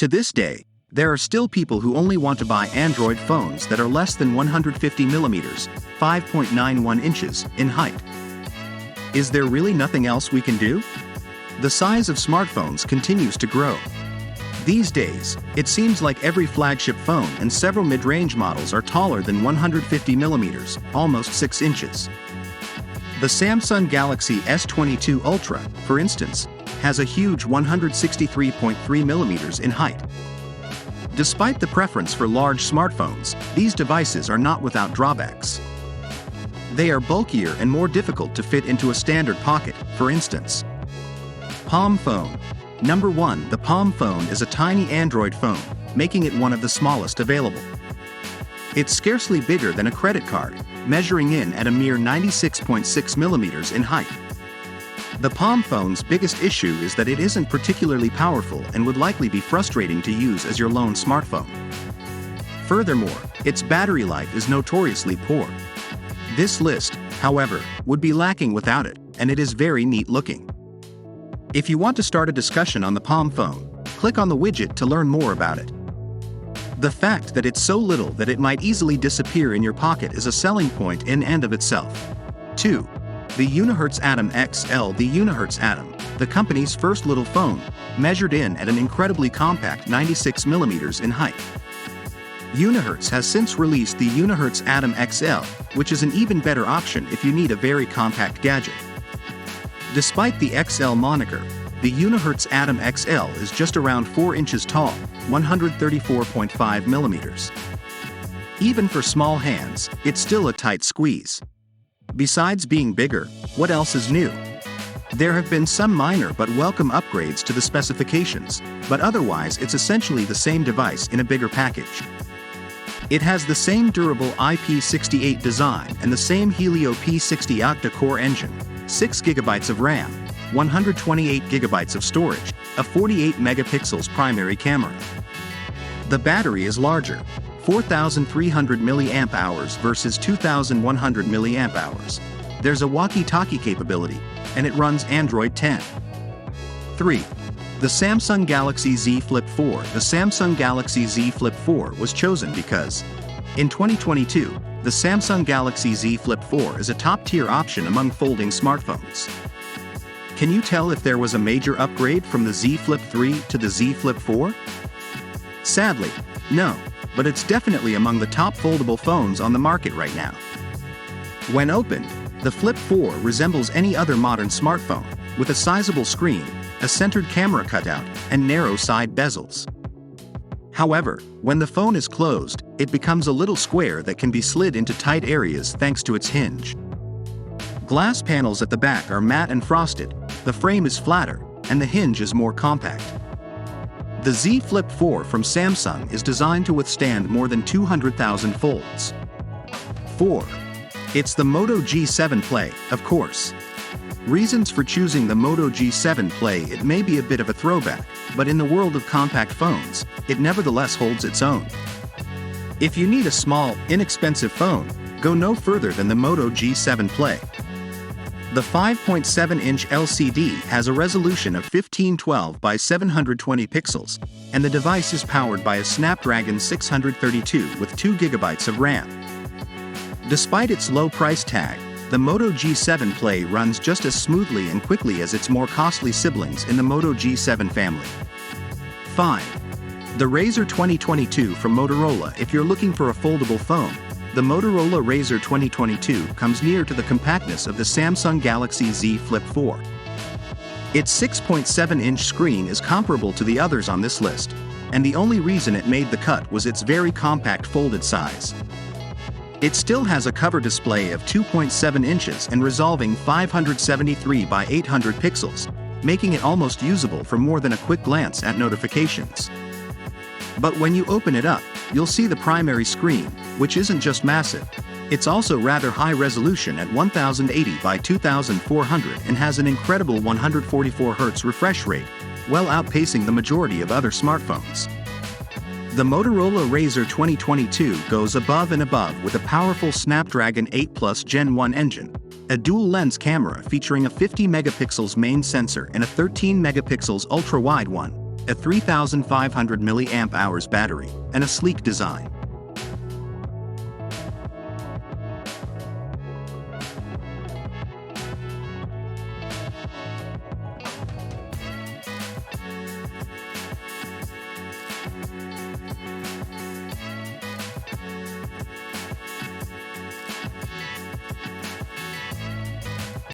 To this day, there are still people who only want to buy Android phones that are less than 150 millimeters, 5.91 inches, in height. Is there really nothing else we can do? The size of smartphones continues to grow. These days, it seems like every flagship phone and several mid-range models are taller than 150 millimeters, almost 6 inches. The Samsung Galaxy S22 Ultra, for instance, has a huge 163.3 millimeters in height. Despite the preference for large smartphones, these devices are not without drawbacks. They are bulkier and more difficult to fit into a standard pocket, for instance. Palm phone. Number 1. The Palm phone is a tiny Android phone, making it one of the smallest available. It's scarcely bigger than a credit card, measuring in at a mere 96.6 millimeters in height. The Palm phone's biggest issue is that it isn't particularly powerful and would likely be frustrating to use as your lone smartphone. Furthermore, its battery life is notoriously poor. This list, however, would be lacking without it, and it is very neat looking. If you want to start a discussion on the Palm phone, click on the widget to learn more about it. The fact that it's so little that it might easily disappear in your pocket is a selling point in and of itself. 2. The Unihertz Atom XL. The Unihertz Atom, the company's first little phone, measured in at an incredibly compact 96 millimeters in height. Unihertz has since released the Unihertz Atom XL, which is an even better option if you need a very compact gadget. Despite the XL moniker, the Unihertz Atom XL is just around 4 inches tall, 134.5 millimeters. Even for small hands, it's still a tight squeeze. Besides being bigger, what else is new? There have been some minor but welcome upgrades to the specifications, but otherwise it's essentially the same device in a bigger package. It has the same durable IP68 design and the same Helio P60 octa-core engine, 6 GB of RAM, 128 GB of storage, a 48 megapixels primary camera. The battery is larger, 4,300 mAh versus 2,100 mAh. There's a walkie-talkie capability, and it runs Android 10. 3. The Samsung Galaxy Z Flip 4. The Samsung Galaxy Z Flip 4 was chosen because, in 2022, the Samsung Galaxy Z Flip 4 is a top-tier option among folding smartphones. Can you tell if there was a major upgrade from the Z Flip 3 to the Z Flip 4? Sadly, no, but it's definitely among the top foldable phones on the market right now. When opened, the Flip 4 resembles any other modern smartphone, with a sizable screen, a centered camera cutout, and narrow side bezels. However, when the phone is closed, it becomes a little square that can be slid into tight areas thanks to its hinge. Glass panels at the back are matte and frosted, the frame is flatter, and the hinge is more compact. The Z Flip 4 from Samsung is designed to withstand more than 200,000 folds. 4. It's the Moto G7 Play, of course. Reasons for choosing the Moto G7 Play. It may be a bit of a throwback, but in the world of compact phones, it nevertheless holds its own. If you need a small, inexpensive phone, go no further than the Moto G7 Play. The 5.7-inch LCD has a resolution of 1512 by 720 pixels, and the device is powered by a Snapdragon 632 with 2 GB of RAM. Despite its low price tag, the Moto G7 Play runs just as smoothly and quickly as its more costly siblings in the Moto G7 family. 5. The RAZR 2022 from Motorola. If you're looking for a foldable phone, the Motorola RAZR 2022 comes near to the compactness of the Samsung Galaxy Z Flip 4. Its 6.7-inch screen is comparable to the others on this list, and the only reason it made the cut was its very compact folded size. It still has a cover display of 2.7 inches and resolving 573 by 800 pixels, making it almost usable for more than a quick glance at notifications. But when you open it up, you'll see the primary screen, which isn't just massive, it's also rather high resolution at 1080 by 2400 and has an incredible 144 Hz refresh rate, well outpacing the majority of other smartphones. The Motorola RAZR 2022 goes above and above with a powerful Snapdragon 8 Plus Gen 1 engine, a dual-lens camera featuring a 50 megapixels main sensor and a 13 megapixels ultra-wide one, a 3,500 mAh battery, and a sleek design.